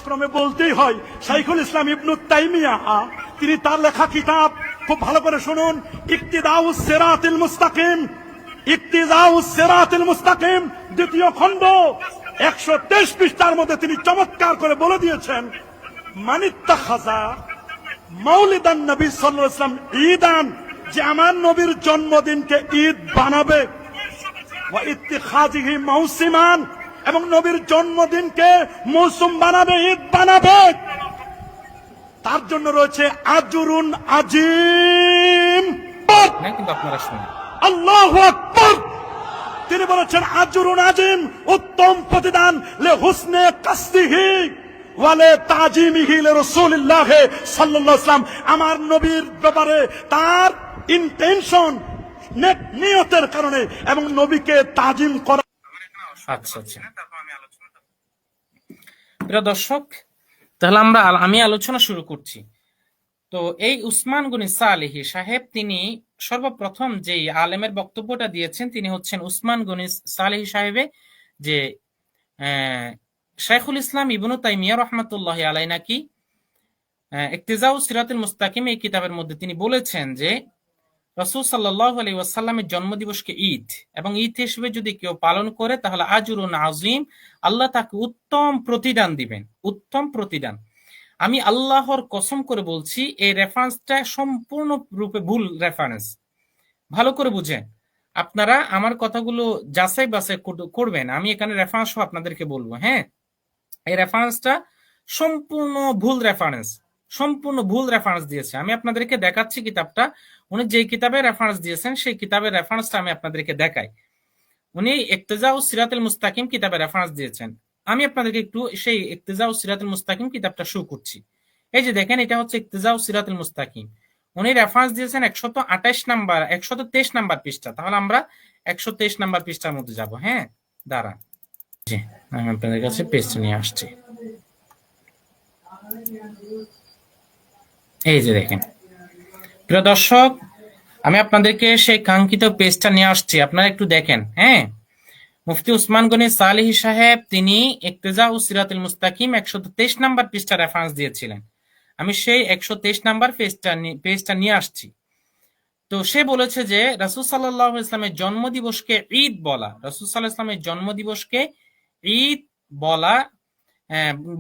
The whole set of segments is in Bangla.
যথাক্রমে বলতেই হয়, শাইখুল ইসলাম ইবনু তাইমিয়া তিনি তার লেখা কিতাব খুব ভালো করে শুনুন, ইক্তিদাউস সিরাতিল মুস্তাকিম, ইক্তিদাউস সিরাতিল মুস্তাকিম দ্বিতীয় খণ্ড 123 পৃষ্ঠার মধ্যে তিনি চমৎকার করে বলে দিয়েছেন, মানিত্তাখাযা মাউলিদান নবী সাল্লাল্লাহু আলাইহি ওয়াসাল্লাম ঈদান, যে আমার নবীর জন্মদিনকে ঈদ বানাবে, ওয়া ইত্তিখাযিহি মাউসিমান, এবং নবীর জন্মদিনকে মৌসুম বানাবে, ঈদ বানাবে, তার জন্য রয়েছে আজরুন আজিম। কিন্তু আপনারা শুনুন, আল্লাহু আকবার। তিনি বলেছেন আজরুন আজিম, উত্তম প্রতিদান, লে হুসনে কাসদিহি ওয়া লে তাজিমিহি লি রাসূলিল্লাহ সাল্লাল্লাহু আলাইহি ওয়াসাল্লাম, আমার নবীর ব্যাপারে তার ইন্টেনশন, নিয়তের কারণে, এবং নবীকে তাজিম করা। আচ্ছা আচ্ছা প্রিয় দর্শক, তাহলে আমি আলোচনা শুরু করছি। তো এই উসমান গনি সালেহী সাহেব, তিনি সর্বপ্রথম যে আলেমের বক্তব্যটা দিয়েছেন তিনি হচ্ছেন উসমান গনি সালেহী সাহেবে, যে শাইখুল ইসলাম ইবনু তাইমিয়া রহমাতুল্লাহি আলাইহি নাকি ইক্তিজাউস সিরাতুল মুস্তাকিম এই কিতাবের মধ্যে তিনি বলেছেন যে রাসূল সাল্লাল্লাহু আলাইহি ওয়াসাল্লামের জন্মদিবসকে ঈদ এবং ঈদ হিসেবে যদি কেউ পালন করে তাহলে আজরুন আযীম, আল্লাহ তাকে উত্তম প্রতিদান দিবেন, উত্তম প্রতিদান। আমি আল্লাহর কসম করে বলছি এই রেফারেন্সটা সম্পূর্ণ রূপে ভুল রেফারেন্স। ভালো করে বুঝেন, আপনারা আমার কথাগুলো যাচাই বাছাই করবেন, আমি এখানে রেফারেন্স আপনাদেরকে বলবো। হ্যাঁ, এই রেফারেন্সটা সম্পূর্ণ ভুল রেফারেন্স, সম্পূর্ণ ভুল রেফারেন্স দিয়েছে। আমি আপনাদেরকে দেখাচ্ছি কিতাবটা, উনি যে কিতাবের রেফারেন্স দিয়েছেন সেই কিতাবের রেফারেন্সটা আমি আপনাদেরকে দেখাই। উনি ইক্তিজাউস সিরাতুল মুস্তাকিম কিতাবের রেফারেন্স দিয়েছেন। আমি আপনাদেরকে একটু সেই ইক্তিজাউস সিরাতুল মুস্তাকিম কিতাবটা শো করছি। এই যে দেখেন, এটা হচ্ছে ইক্তিজাউস সিরাতুল মুস্তাকিম। উনি রেফারেন্স দিয়েছেন 123 নাম্বার পৃষ্ঠা। তাহলে আমরা 123 নাম্বার পৃষ্ঠার মধ্যে যাব। হ্যাঁ, দাঁড়ান, জি আমি আপনাদের কাছে পেজটা নিয়ে আসছি। এই যে দেখেন প্রিয় দর্শক, আমি আপনাদেরকে সেই কাঙ্ক্ষিত পেজটা নিয়ে আসছি, আপনারা একটু দেখেন। হ্যাঁ, মুফতি উসমান গনি সালেহী সাহেব তিনি ইক্তিজাউস সিরাতুল মুস্তাকিম 123 নাম্বার পৃষ্ঠা রেফারেন্স দিয়েছিলেন। আমি সেই 123 নাম্বার পেজটা নিয়ে আসছি। তো সে বলেছে যে রাসূল সাল্লাল্লাহু আলাইহি ওয়াসাল্লামের জন্মদিবসকে ঈদ বলা, রাসূল সাল্লাল্লাহু আলাইহি ওয়াসাল্লামের জন্মদিবসকে ঈদ বলা,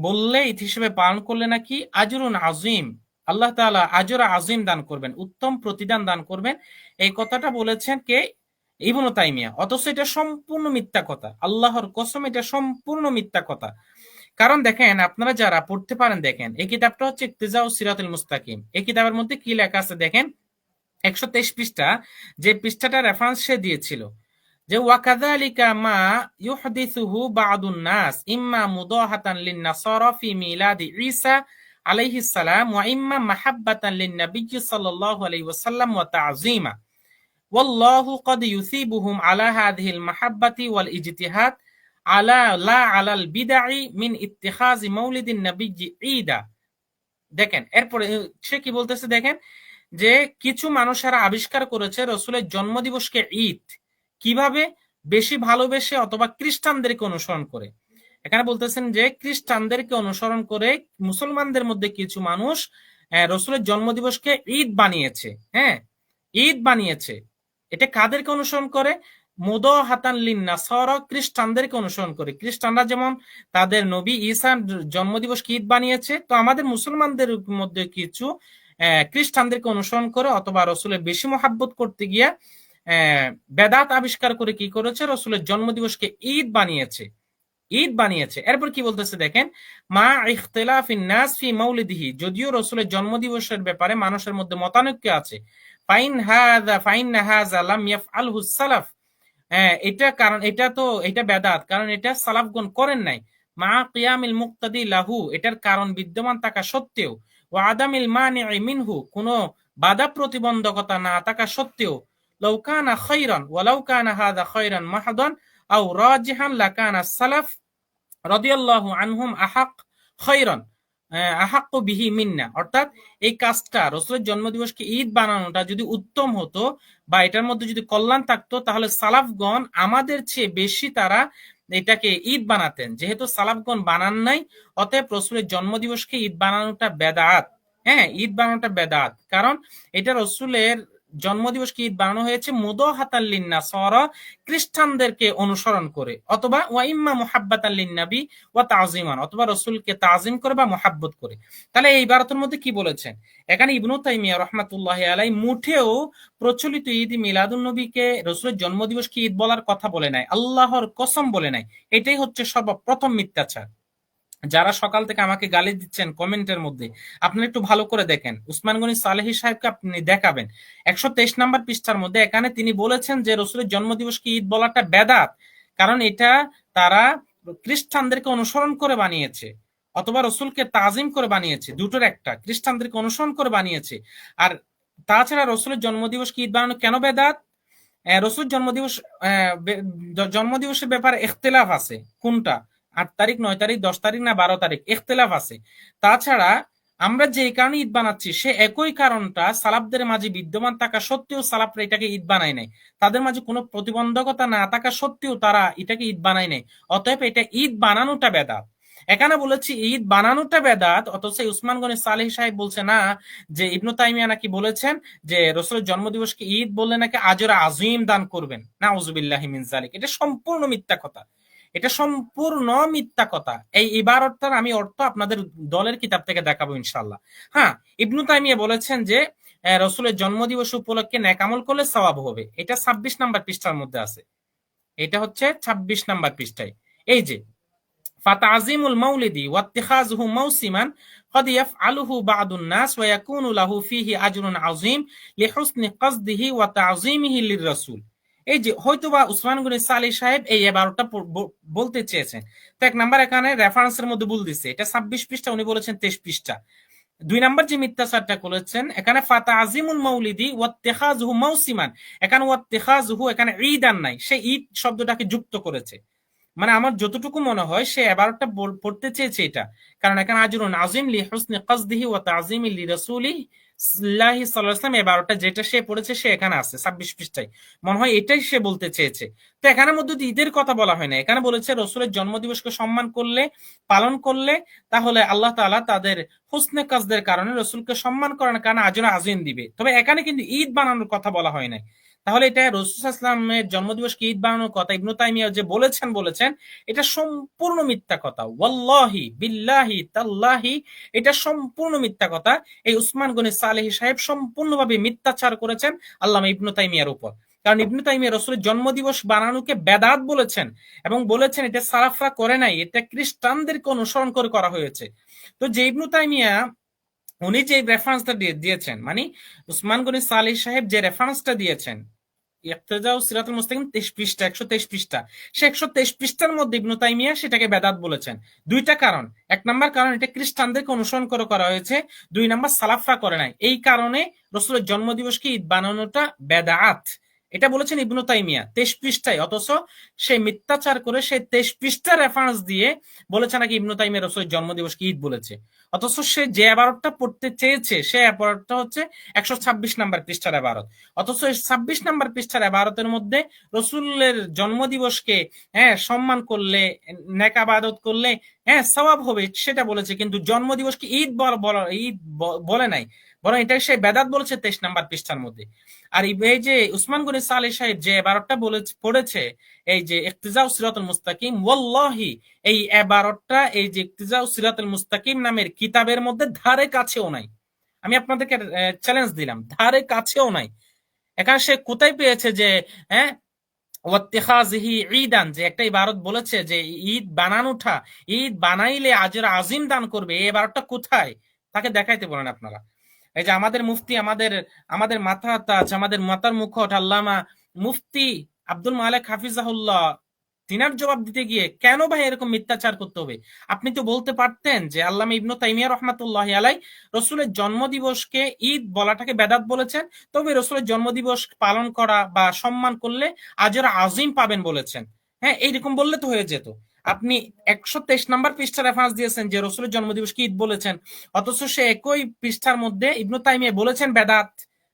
বললে ঈদ হিসেবে পালন করলে নাকি আজরুন আযীম, আল্লাহ তাআলা আজর আযীম দান করবেন, উত্তম প্রতিদান দান করবেন। এই কথাটা বলেছেন কে? ইবনু তাইমিয়া। অথচ এটা সম্পূর্ণ মিথ্যা কথা, আল্লাহর কসম এটা সম্পূর্ণ মিথ্যা কথা। কারণ দেখেন, আপনারা যারা পড়তে পারেন দেখেন, এই কিতাবটা হচ্ছে ইক্তিজাউস সিরাতুল মুস্তাকিম। এই কিতাবের মধ্যে কি লেখা আছে দেখেন, 123 পৃষ্ঠা, যে পৃষ্ঠাটা রেফারেন্স সে দিয়েছিল, যে ওয়াকাযালিকা মা ইউহদিসুহু বা'দুন নাস ইম্মা মুদাহাতান লিন-নাসারা ফি মিলাদি ঈসা আলাইহিস সালাম ওয়া ইম্মা মাহাব্বাতান লিন-নাবিয়্যি সাল্লাল্লাহু আলাইহি ওয়াসাল্লাম ওয়া তা'যীমা ওয়াল্লাহু ক্বাদ ইউসিবুহুম আলা হাযিহিল মাহাব্বাতি ওয়াল ইজতিহাদ আলা লা আলাল বিদআই মিন ইত্তিখাযি মাউলিদিন নাবিয়্যি ঈদা। দেখেন এরপরে সে কি বলতেছে দেখেন, যে কিছু মানুষেরা আবিষ্কার করেছে রাসূলের জন্মদিবসকে ঈদ কিভাবে, বেশি ভালোবেসে অথবা খ্রিস্টানদেরকে অনুসরণ করে। এখানে বলতেছেন যে খ্রিস্টানদেরকে অনুসরণ করে মুসলমানদের মধ্যে কিছু মানুষ রাসূলের জন্মদিবসকে ঈদ বানিয়েছে। হ্যাঁ, ঈদ বানিয়েছে। এটা কাদেরকে অনুসরণ করে? মুদাহাতান লিন-নাসারা, খ্রিস্টানদেরকে অনুসরণ করে। খ্রিস্টানরা যেমন তাদের নবী ঈসার জন্মদিবসকে ঈদ বানিয়েছে, তো আমাদের মুসলমানদের মধ্যে কিছু খ্রিস্টানদেরকে অনুসরণ করে অথবা রাসূলের বেশি মহাব্বত করতে গিয়ে বেদাত আবিষ্কার করে কি করেছে, রাসূলের জন্মদিবসকে ঈদ বানিয়েছে, ঈদ বানিয়েছে। এরপর কি বলতেছে দেখেন, মা ইখতিলাফিন নাস ফি মাউলিদিহি, যদিও রাসূলের জন্মদিবসের ব্যাপারে মানুষের মধ্যে মতানৈক্য আছে। ফাইন হাযা লাম ইয়াফআলহু সালাফ, এটা কারণ এটা বেদাত, কারণ এটা সালাফগণ করেন নাই। মা কিয়ামিল মুক্তাদি লাহু, এটার কারণ বিদ্যমান থাকা সত্ত্বেও, ওয়া আদামিল মানিই মিনহু, কোনো বাধা প্রতিবন্ধকতা না থাকা সত্ত্বেও, লাউ কানা খায়রান ওয়া লাউ কানা হাযা খায়রান মাহদান আও রাজিহান লাকানা সালাফ রাদিয়াল্লাহু আনহুম খায়রান আহাক্কু বিহি মিন্না। অর্থাৎ এই কাজটা, রাসূলের জন্মদিবসকে ঈদ বানানোটা যদি উত্তম হতো বা এটার মধ্যে যদি কল্যাণ থাকতো, তাহলে সালাফগণ আমাদের চেয়ে বেশি তারা এটাকে ঈদ বানাতেন। যেহেতু সালাফগণ বানান নাই, অতএব রসুলের জন্মদিবসকে ঈদ বানানোটা বেদাত। হ্যাঁ, ঈদ বানানোটা বেদাত, কারণ এটা রসুলের জন্মদিবসকে ঈদ বানানো হয়েছে মুদাহাতাল লিন্নাসারা, খ্রিস্টানদেরকে অনুসরণ করে, অথবা ওয়া ইম্মা মুহাব্বাতাল লিন্নাবী ওয়া তাযীমান, অথবা রসুলকে তাজিম করে বা মুহাব্বত করে। তাহলে এই ইবারতের মধ্যে কি বলেছেন? এখানে ইবনু তাইমিয়া রাহমাতুল্লাহি আলাইহি মুঠেও প্রচলিত ঈদ মিলাদুন নবীকে রসুলের জন্মদিবসকে ঈদ বলার কথা বলে নাই, আল্লাহর কসম বলে নাই। এটাই হচ্ছে সর্বপ্রথম মিথ্যাচার। যারা সকাল থেকে আমাকে গালি দিচ্ছেন কমেন্টের মধ্যে, আপনারা একটু ভালো করে দেখেন, উসমান গনি সালেহী সাহেবকে আপনি দেখাবেন 123 নম্বর পৃষ্ঠার মধ্যে, এখানে তিনি বলেছেন যে রসুলের জন্মদিবসকে ঈদ বলাটা বেদাত, কারণ এটা তারা খ্রিস্টানদেরকে অনুসরণ করে বানিয়েছে, অথবা রসুলকে তাজিম করে বানিয়েছে, দুটোর একটা, খ্রিস্টানদেরকে অনুসরণ করে বানিয়েছে। আর তাছাড়া রসুলের জন্মদিবসকে ঈদ বানানো কেন বেদাত? রসুল জন্মদিবসের ব্যাপারে ইখতিলাফ আছে, কোনটা 8 তারিখ, 9 তারিখ, 10 তারিখ না 12 তারিখ, ইখতিলাফ আছে। তাছাড়া আমরা যে কারণে ঈদ বানাচ্ছি, সে একই কারণটা সালাফদের মাঝে বিদ্যমান থাকা সত্ত্বেও সালাফরা এটাকে ঈদ বানায় নাই, তাদের মাঝে কোনো প্রতিবন্ধকতা না থাকা সত্ত্বেও তারা এটাকে ঈদ বানায় নাই, অতএব এটা ঈদ বানানোটা বেদাত। এখানে বলেছি ঈদ বানানোটা বেদাত, অথচ উসমান গনি সালেহী সাহেব বলছে না যে ইবনু তাইমিয়া নাকি বলেছেন যে রসুলের জন্মদিবসকে ঈদ বললে নাকি আজর আজিম দান করবেন। নাউজুবিল্লাহি মিন যালিক। এটা সম্পূর্ণ মিথ্যা কথা, এটা সম্পূর্ণ মিথ্যা কথা। এই ইবারতটার আমি অর্থ আপনাদের দলের কিতাব থেকে দেখাবো ইনশাআল্লাহ। হ্যাঁ, ইবনু তাইমিয়া বলেছেন যে রসুলের জন্মদিবস উপলক্ষে নেক আমল করলে সওয়াব হবে, এটা 26 নাম্বার পৃষ্ঠার মধ্যে আছে, এটা হচ্ছে 26 নাম্বার পৃষ্ঠায়। এই যে فتعظيم المولد واتخاذه موسما قد يفعله بعض الناس ويكون له فيه أجر عظيم لحسن قصده وتعظيمه للرسول। এই যে হয়তোবা উসমান গনি সালেহী সাহেব এই 12টা বলতে চেয়েছেন। তো এক নাম্বার এখানে রেফারেন্সের মধ্যে ভুল দিচ্ছে, এটা 26 পৃষ্ঠা, উনি বলেছেন 23 পৃষ্ঠা। 2 নাম্বার যে মিথ্যাচারটা করেছেন এখানে ফাতাজিমুল মাউলিদি ওয়াত্তিখাযুহু মাউসিমান, এখানে ওয়াত্তিখাযুহু, এখানে ঈদান নাই, সে ঈদ শব্দটাকে যুক্ত করেছে। মানে আমার যতটুকু মনে হয় সে 12টা পড়তে চেয়েছে এটা, কারণ এখানে আজরুন আজিম লি হুসনি কসদিহি ওয়া তাযীমি লি রাসূলিহি সাল্লাল্লাহু আলাইহি ওয়াসাল্লাম, 12টা যেটা সে পড়েছে সে এখানে আছে 26 পৃষ্ঠায়, মনে হয় এটাই সে বলতে চেয়েছে। তো এখানে মধ্যে ঈদের কথা বলা হয় না, এখানে বলেছে রসুলের জন্মদিবসকে সম্মান করলে, পালন করলে, তাহলে আল্লাহ তাআলা তাদের হুসনে কাজদের কারণে রসুলকে সম্মান করার কারণে আজর আজিম দিবে। তবে এখানে কিন্তু ঈদ বানানোর কথা বলা হয় নাই। তাহলে এটা রাসূল সাল্লাল্লাহু আলাইহি ওয়াসাল্লামের জন্মদিবসকে ঈদ বানানোর কথা ইবনু তাইমিয়া যে বলেছেন এটা সম্পূর্ণ মিথ্যা কথা। ওয়াল্লাহি বিল্লাহি তাল্লাহি, এটা সম্পূর্ণ মিথ্যা কথা। এই উসমান গনি সালেহী সাহেব সম্পূর্ণভাবে মিথ্যাচার করেছেন আল্লামা ইবনু তাইমিয়ার উপর, কারণ ইবনু তাইমিয়া রাসূলের জন্মদিবস বানানোকে বেদাত বলেছেন, এবং বলেছেন এটা সালাফরা করে নাই, এটা খ্রিস্টানদেরকে অনুসরণ করে করা হয়েছে। তো যে ইবনু তাইমিয়া উনি যে রেফারেন্সটা দিয়েছেন, মানে উসমান গনি সালেহী সাহেব যে রেফারেন্সটা দিয়েছেন ইক্তেদাউ সিরাতুল মুস্তাকিম 23 পৃষ্ঠা, 123 পৃষ্ঠা, সে 123 পৃষ্ঠার মধ্যে ইবনু তাইমিয়া সেটাকে বেদাত বলেছেন। দুইটা কারণ, এক নাম্বার কারণ এটা খ্রিস্টানদেরকে অনুসরণ করে করা হয়েছে, 2 নাম্বার সালাফরা করে নাই, এই কারণে রসুলের জন্মদিবসকে ঈদ বানানোটা বেদাত, এটা বলেছেন ইবনু তাইমিয়া 23 পৃষ্ঠায়। অথচ সে মিথ্যাচার করে সে 23 পৃষ্ঠা রেফারেন্স দিয়ে বলেছে নাকি ইবনু তাইমিয়া রসুলের জন্মদিবসকে ঈদ বলেছে, অথচ সে যে ইবারতটা পড়তে চেয়েছে সে ইবারতটা হচ্ছে 126 নাম্বার পৃষ্ঠার ইবারত। অথচ 26 নাম্বার পৃষ্ঠার ইবারতের মধ্যে রসুলের জন্মদিবসকে সম্মান করলে, নেক ইবাদত করলে সওয়াব হবে সেটা বলেছে, কিন্তু জন্মদিবসকে ঈদ বলে নাই, বরং এটা সে বেদাত বলেছে 23 নাম্বার পৃষ্ঠার মধ্যে। আর এই যে উসমান গনি সালেহী সাহেব যে ইবারতটা পড়েছে, এই যে ইক্তিজাউ সিরাতুল মুস্তাকিম, ওয়াল্লাহি এই ইবারতটা, এই যে ইক্তিজাউ সিরাতুল মুস্তাকিম নামের কিতাবের মধ্যে ধারে কাছেও নাই। আমি আপনাদেরকে চ্যালেঞ্জ দিলাম, ধারে কাছেও নাই। এখানে সে কোথায় পেয়েছে যে ওয়াত্তিখাযিহি ঈদান, যে একটা ইবারত বলেছে যে ঈদ বানানোটা, ঈদ বানাইলে আজর আজিম দান করবে, এই ইবারতটা কোথায় তাকে দেখাইতে বলেন আপনারা। এই যে আমাদের মুফতি, আমাদের মাথা তাজ, আমাদের মাথার মুখট আল্লামা মুফতি আব্দুল মালেক হাফিজাহুল্লাহ, তিনার জবাব দিতে গিয়ে কেন ভাই এরকম মিথ্যাচার করতে হবে? আপনি তো বলতে পারতেন যে আল্লামা ইবনু তাইমিয়া রাহমাতুল্লাহি আলাইহি রসুলের জন্মদিবসকে ঈদ বলাটাকে বেদাত বলেছেন, তবে রসুলের জন্মদিবস পালন করা বা সম্মান করলে আজর আজিম পাবেন বলেছেন। এইরকম বললে তো হয়ে যেত। আপনি 123 নাম্বার পৃষ্ঠা রেফারেন্স দিয়েছেন যে রসুলের জন্মদিবসকে ঈদ বলেছেন, অথচ সে একই পৃষ্ঠার মধ্যে ইবনু তাইমিয়া বলেছেন বেদাত।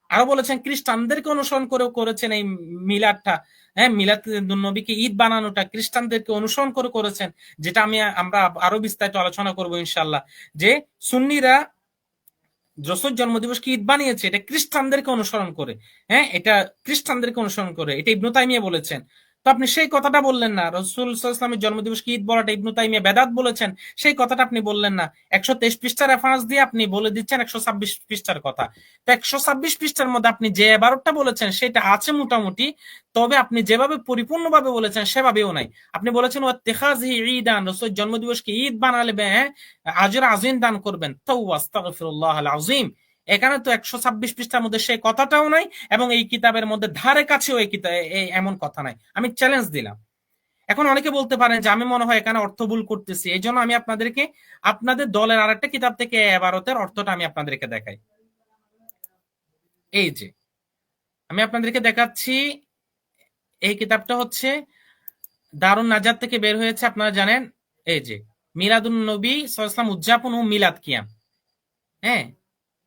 আরো বলেছেন খ্রিস্টানদেরকে অনুসরণ করে করেছেন এই মিলাদটা, হ্যাঁ মিলাদ নবীকে ঈদ বানানোটা খ্রিস্টানদেরকে অনুসরণ করে করেছেন, যেটা আমরা আরো বিস্তারিত আলোচনা করবো ইনশাল্লাহ, যে সুন্নিরা রসুল জন্মদিবসকে ঈদ বানিয়েছে এটা খ্রিস্টানদেরকে অনুসরণ করে, হ্যাঁ এটা খ্রিস্টানদেরকে অনুসরণ করে, এটা ইবনু তাইমিয়া বলেছেন। তো আপনি সেই কথাটা বললেন না, রসুল সাল্লাল্লাহু আলাইহি ওয়াসাল্লামের জন্মদিবসকে ঈদ বলাটা ইবনু তাইমিয়া বেদাত বলেছেন, সেই কথাটা আপনি বললেন না। 123 পৃষ্ঠার রেফারেন্স দিয়ে আপনি বলে দিচ্ছেন 126 পৃষ্ঠার কথা। তো 126 পৃষ্ঠার মধ্যে আপনি যে 12টা বলেছেন সেটা আছে মোটামুটি, তবে আপনি যেভাবে পরিপূর্ণভাবে বলেছেন সেভাবেও নাই। আপনি বলেছেন ওয়াত্তিখাযহি ঈদান, রসুল জন্মদিবসকে ঈদ বানালে আজর আজিম দান করবেন। তাওবা আস্তাগফিরুল্লাহ আল আযীম। এখানে তো 126 পৃষ্ঠার মধ্যে সেই কথাটাও নাই, এবং এই কিতাবের মধ্যে ধারে কাছেও এমন কথা নাই। আমি চ্যালেঞ্জ দিলাম। এখন অনেকে বলতে পারেন যে আমি মনে হয় এখানে অর্থ ভুল করতেছি, এই জন্য আমি আপনাদেরকে আপনাদের দলের আরেকটা কিতাব থেকে এবারতের অর্থটা আমি আপনাদেরকে দেখাই। এই যে আমি আপনাদেরকে দেখাচ্ছি, এই কিতাবটা হচ্ছে দারুন নাজাত থেকে বের হয়েছে, আপনারা জানেন। এই যে মিলাদুন নবী সাল্লাল্লাহু আলাইহি ওয়াসাল্লাম উদযাপন ও মিলাদ কিয়াম, হ্যাঁ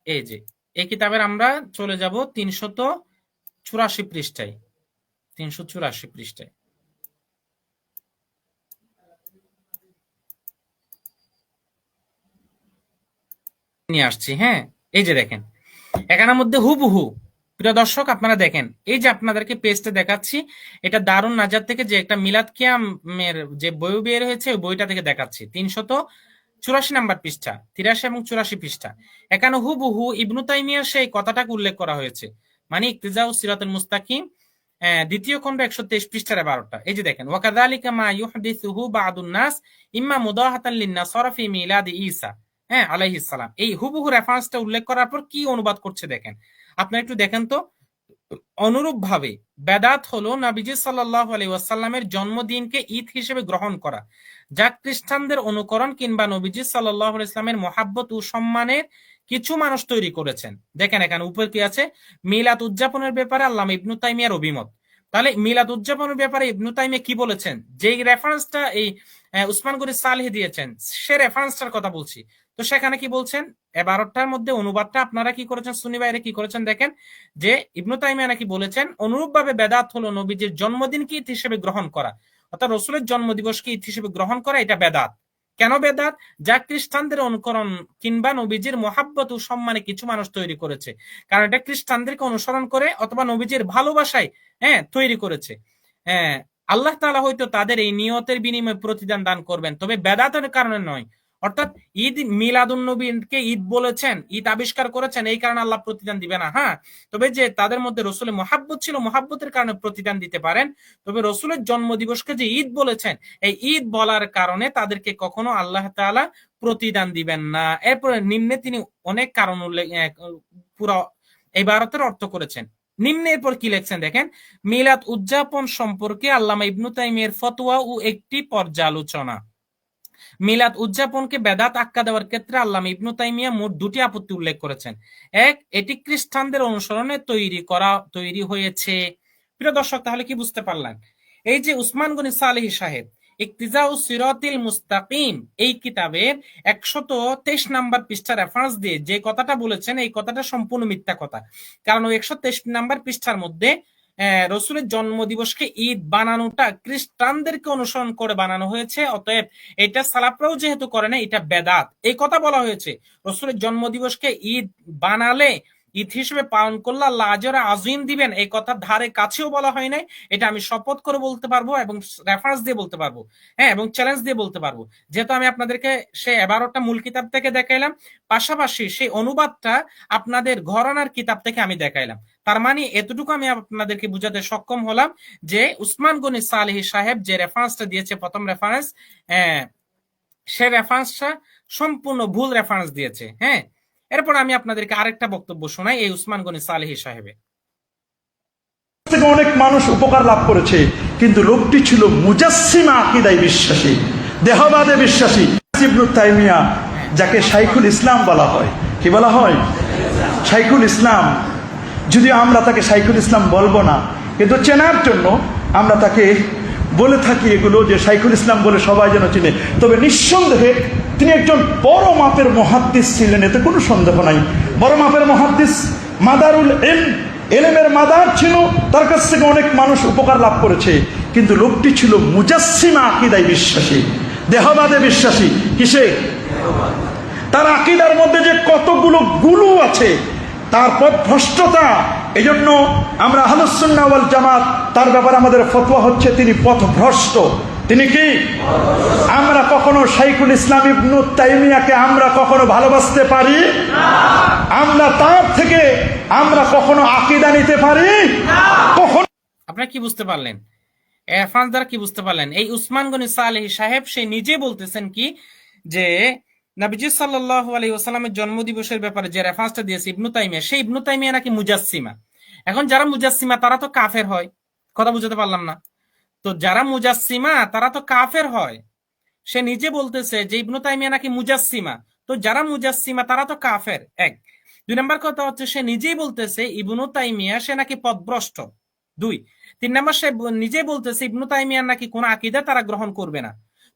এই যে এই কিতাবের আমরা চলে যাব 384 পৃষ্ঠায়, 384 পৃষ্ঠায় নিয়ে আসছি। হ্যাঁ এই যে দেখেন এখানের মধ্যে হুবহু, প্রিয় দর্শক আপনারা দেখেন, এই যে আপনাদেরকে পেজটা দেখাচ্ছি, এটা দারুন নাজাত থেকে যে একটা মিলাদ কিয়ামের যে বই বের হয়েছে ওই বইটা থেকে দেখাচ্ছি, 384 নাম্বার পৃষ্ঠা, 83 এবং 84 পৃষ্ঠা। এখানে হুবহু ইবনু তাইমিয়ার সেই কথাটাকে উল্লেখ করা হয়েছে, মানে ইক্তিজাউ সিরাতুল মুস্তাকিম দ্বিতীয় খণ্ড 123 পৃষ্ঠার 12টা। এই যে দেখেন ওয়াকাযালিকা মা ইউহাদিসুহু বা'দুন নাস ইম্মা মুদাহাতান লিন-নাসারা ফি মিলাদি ঈসা, হ্যাঁ আলাইহিস সালাম। এই হুবহু রেফারেন্সটা উল্লেখ করার পর কি অনুবাদ করছে দেখেন, আপনারা একটু দেখেন তো। অনুরূপ ভাবে বেদাত হলো নবীজি সাল্লাল্লাহু আলাইহি ওয়াসাল্লামের জন্মদিনকে ঈদ হিসেবে গ্রহণ করা, যা খ্রিস্টানদের অনুকরণ কিংবা নবীজি সাল্লাল্লাহু আলাইহি ওয়াসাল্লামের মহাব্বত ও সম্মানের কিছু মানুষ তৈরি করেছেন। দেখেন এখানে উপরে কি আছে, মিলাদ উদযাপনের ব্যাপারে আল্লামা ইবনু তাইমিয়ার অভিমত। তাহলে মিলাদ উদযাপনের ব্যাপারে ইবনু তাইমিয়া কি বলেছেন, যেই রেফারেন্সটা এই উসমান গনি সালেহী দিয়েছেন সে রেফারেন্সটার কথা বলছি। তো সেখানে কি বলছেন, 12টার মধ্যে অনুবাদটা আপনারা কি করেছেন, সুন্নি ভাইরা কি করেছেন দেখেন, যে ইবনু তাইমিয়া নাকি বলেছেন অনুরূপ ভাবে বেদাত হলো নবীজির জন্মদিনকে ঈদ হিসেবে গ্রহণ করা, অর্থাৎ রসুলের জন্মদিবসকে ঈদ হিসেবে গ্রহণ করা, এটা বেদাত। কেন বেদাত, যা খ্রিস্টানদের অনুকরণ কিংবা নবীজির মহাব্বত ও সম্মানে কিছু মানুষ তৈরি করেছে, কারণ এটা খ্রিস্টানদেরকে অনুসরণ করে অথবা নবীজির ভালোবাসায় তৈরি করেছে। আল্লাহ তাআলা হয়তো তাদের এই নিয়তের বিনিময়ে প্রতিদান দান করবেন, তবে বেদাতের কারণে নয়। অর্থাৎ ঈদ মিলাদুন নবীকে ঈদ বলেছেন, ঈদ আবিষ্কার করেছেন, এই কারণে আল্লাহ প্রতিদান দিবে না। হ্যাঁ তবে যে তাদের মধ্যে রসুলের মহাব্বত ছিল, মহাব্বতের কারণে প্রতিদান দিতে পারেন। তবে রসুলের জন্মদিবসকে যে ঈদ বলেছেন, এই ঈদ বলার কারণে তাদেরকে কখনো আল্লাহ তাআলা প্রতিদান দিবেন না। এরপরে নিম্নে তিনি অনেক কারণ উল্লেখ পুরো এই ইবারতের অর্থ করেছেন। নিম্নে এরপর কি লিখছেন দেখেন, মিলাদ উদযাপন সম্পর্কে আল্লামা ইবনু তাইমিয়ার ফতোয়া ও একটি পর্যালোচনা। মিলাদ উদযাপনকে বেদাত আখ্যা দেওয়ার ক্ষেত্রে আল্লামা ইবনু তাইমিয়া মোট 2টি আপত্তি উল্লেখ করেছেন। এক, এটি খ্রিস্টানদের অনুসরণে তৈরি হয়েছে। প্রিয় দর্শক তাহলে কি বুঝতে পারলেন, এই যে উসমান গনি সালেহী সাহেব ইক্তিজাউ সিরাতিল মুস্তাকিম এই কিতাবের 123 নাম্বার পৃষ্ঠা রেফারেন্স দিয়ে যে কথাটা বলেছেন, এই কথাটা সম্পূর্ণ মিথ্যা কথা। কারণ 123 নাম্বার পৃষ্ঠার মধ্যে রসুলের জন্মদিবসকে ঈদ বানানোটা খ্রিস্টানদেরকে অনুসরণ করে বানানো হয়েছে, অতএব এটা সালাফরাও যেহেতু করে না, এটা বেদাত, এই কথা বলা হয়েছে। রসুলের জন্মদিবসকে ঈদ বানালে, ঈদ হিসেবে পালন করলে আল্লাহ আজর আজিম দিবেন, এই কথা ধারে কাছেও বলা হয় নাই। এটা আমি শপথ করে বলতে পারবো এবং রেফারেন্স দিয়ে বলতে পারবো, এবং চ্যালেঞ্জ দিয়ে বলতে পারবো, যেহেতু আমি আপনাদেরকে সেই 12টা মূল কিতাব থেকে দেখাইলাম, পাশাপাশি সেই অনুবাদটা আপনাদের ঘরানার কিতাব থেকে আমি দেখাইলাম। তার মানে এতটুকু আমি আপনাদেরকে বুঝাতে সক্ষম হলাম যে উসমান গনি সালেহী সাহেব যে রেফারেন্সটা দিয়েছে, প্রথম রেফারেন্স, সে রেফারেন্সটা সম্পূর্ণ ভুল রেফারেন্স দিয়েছে। হ্যাঁ এরপর আমি আপনাদেরকে আরেকটা বক্তব্য শোনাই এই উসমান গনি সালেহী সাহেবের। থেকে অনেক মানুষ উপকার লাভ করেছে, কিন্তু লোকটি ছিল মুজাসসিমা আকীদায় বিশ্বাসী, দেহবাদে বিশ্বাসী। ইবনু তাইমিয়া, যাকে শাইখুল ইসলাম বলা হয়, কি বলা হয়? শাইখুল ইসলাম। যদিও আমরা তাকে শাইখুল ইসলাম বলবো না, কিন্তু চেনার জন্য আমরা তাকে বলে থাকি এগুলো, যে শাইখুল ইসলাম বলে সবাই যেন চিনে। তবে নিঃসন্দেহে তিনি একজন বড় মাপের মুহাদ্দিস ছিলেন, এতে কোনো সন্দেহ নাই। বড় মাপের মুহাদ্দিস মাদারুল ইলম, এলেমের মাদার ছিল, তার কাছ থেকে অনেক মানুষ উপকার লাভ করেছে। কিন্তু লোকটি ছিল মুজাসসিমা আকীদায় বিশ্বাসী, দেহবাদে বিশ্বাসী। কিসে? তার আকীদার মধ্যে যে কতগুলো গুলু আছে, তার পথভ্রষ্টতা। এই জন্য আমরা আহলুস সুন্নাহ ওয়াল জামাত, তার ব্যাপারে আমাদের ফতোয়া হচ্ছে তিনি পথভ্রষ্ট। তিনি কি? আমরা কখনো শাইখুল ইসলাম ইবনু তাইমিয়াকে আমরা কখনো ভালোবাসতে পারি না। আমরা তার থেকে আমরা কখনো আকীদা নিতে পারি না। কখনো। আপনারা কি বুঝতে পারলেন? রেফারেন্স দ্বারা কি বুঝতে পারলেন? এই উসমান গনি সালেহী সাহেব সে নিজে বলতেছেন কি, যে নবীজি সাল্লাল্লাহু আলাইহি ওয়াসাল্লামের জন্মদিবসের ব্যাপারে যে রেফারেন্সটা দিয়েছে ইবনু তাইমিয়া, সেই ইবনু তাইমিয়া নাকি মুজাসসিমা। এখন যারা মুজাসসিমা তারা তো কাফের হয়। কথা বুঝতে পারলাম না? তো যারা মুজাসসিমা তারা তো কাফের হয়। সে নিজে বলতেছে যে ইবনু তাইমিয়া নাকি মুজাসসিমা, তো যারা মুজাসসিমা তারা তো কাফের। এক। দুই নম্বর কথা হচ্ছে সে নিজেই বলতেছে ইবনু তাইমিয়া সে নাকি পথভ্রষ্ট। দুই। তিন নম্বর সে নিজে বলতেছে ইবনু তাইমিয়ার নাকি কোন আকীদা তারা গ্রহণ করবে না।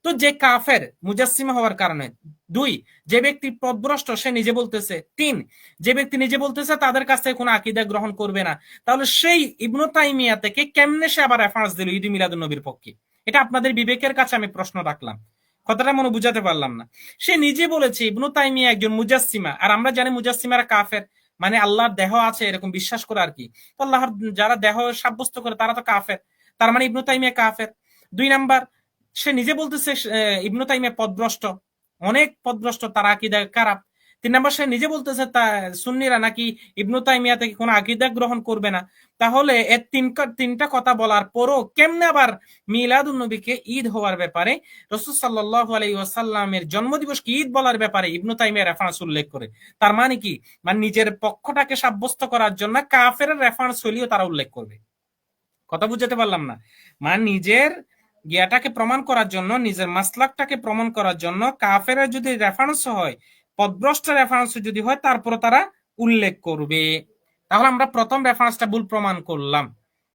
তো যে কাফের মুজাসসিমা হওয়ার কারণে। দুই, যে ব্যক্তি পথভ্রষ্ট সে নিজে বলতেছে। তিন, যে ব্যক্তি নিজে বলতেছে তাদের কাছ থেকে কোনো আকীদা গ্রহণ করবে না। তাহলে সেই ইবনু তাইমিয়া থেকে কেমনে সে আবার রেফারেন্স দিল ঈদ মিলাদুন নবীর পক্ষে? এটা আপনাদের বিবেকের কাছে আমি প্রশ্ন রাখলাম। কথাটা মনে বুঝাতে পারলাম না। সে নিজে বলেছে ইবনু তাইমিয়া একজন মুজাসসিমা, আর আমরা জানি মুজাসসিমারা কাফের, মানে আল্লাহর দেহ আছে এরকম বিশ্বাস করে আর কি। তো আল্লাহর যারা দেহ সাব্যস্ত করে তারা তো কাফের, তার মানে ইবনু তাইমিয়া কাফের। দুই নাম্বার, সে নিজে বলতেছে ইবনু তাইমিয়া পথভ্রষ্ট, অনেক পথভ্রষ্ট, তার আকীদা খারাপ। তিন নাম্বার, সে নিজে বলতেছে সুন্নিরা নাকি ইবনু তাইমিয়া থেকে কোনো আকীদা গ্রহণ করবে না। তাহলে এর তিনটা কথা বলার পরও কেমনে আবার মিলাদুন নবীকে ঈদ হওয়ার ব্যাপারে, রাসূল সাল্লাল্লাহু আলাইহি ওয়াসাল্লামের জন্মদিবসকে ঈদ বলার ব্যাপারে ইবনু তাইমিয়া রেফারেন্স উল্লেখ করে? তার মানে কি, মানে নিজের পক্ষটাকে সাব্যস্ত করার জন্য কাফের রেফারেন্স হলেও তারা উল্লেখ করবে। কথা বুঝতে পারলাম না? মানে নিজের জ্ঞাটাকে প্রমাণ করার জন্য, নিজের মাসলাকটাকে প্রমাণ করার জন্য কাফেরের যদি রেফারেন্স হয়, পথভ্রষ্ট রেফারেন্স যদি হয়, তারপর তারা উল্লেখ করবে। তাহলে আমরা প্রথম রেফারেন্সটা ভুল প্রমাণ করলাম।